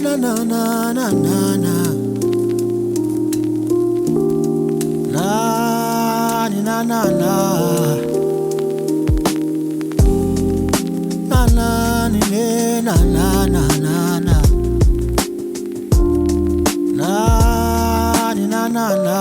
na na na na na na. Na na na na. Na na ni na na na na na. Na ni na na na.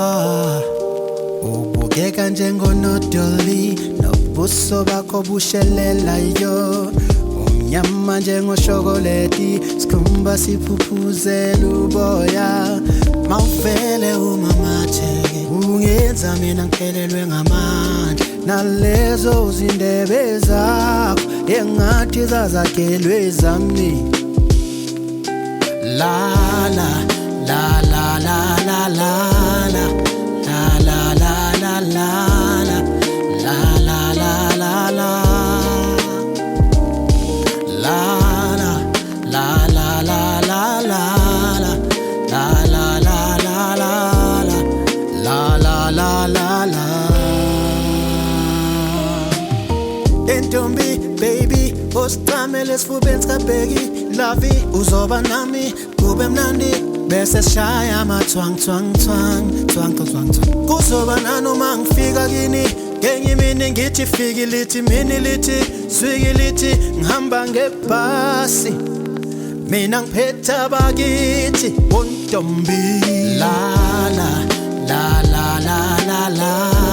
Ubukeka njengonodoli nobuso bakho bushelela yo. Umnyama njengoshokoledi sikhumba siphuphuzela uboya. Mawuvele umamatheke ungenza mina ngiphelelwe ngamandla. Nalezo zindebe zakho engathi zazakhelwe zami. La la la la la la la la la la la la la la la la la. Entombi baby ostamele sifubeni sikabheki lavi uzoba nami kube mnandi bese shaya ama twang twang twang twang twang twang. Kuzoba nanoma ngifika kini ngenye imini ngithi fiki lithi mini lithi swiki lithi ngihamba ngebhasi mina ngiphethe abakithi ontombi. La la la la la la la la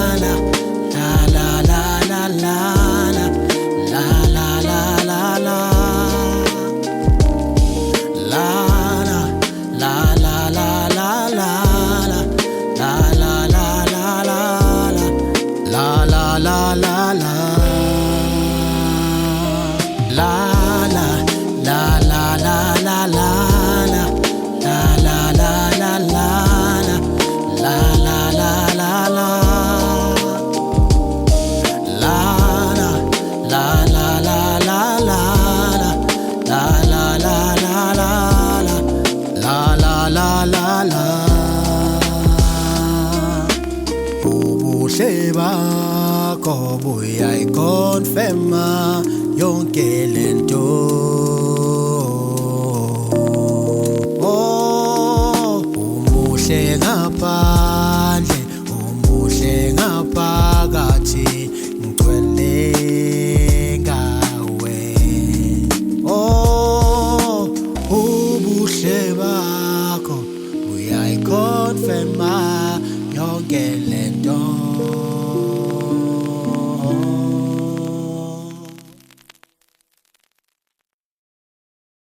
la la la la. Ubuhle bakho buyayikonfirma yonke lento. Oh, umuhle ngaphandle, umuhle ngaphakathi, ngicwele ngawe. Oh, ubuhle bakho buyayikonfirma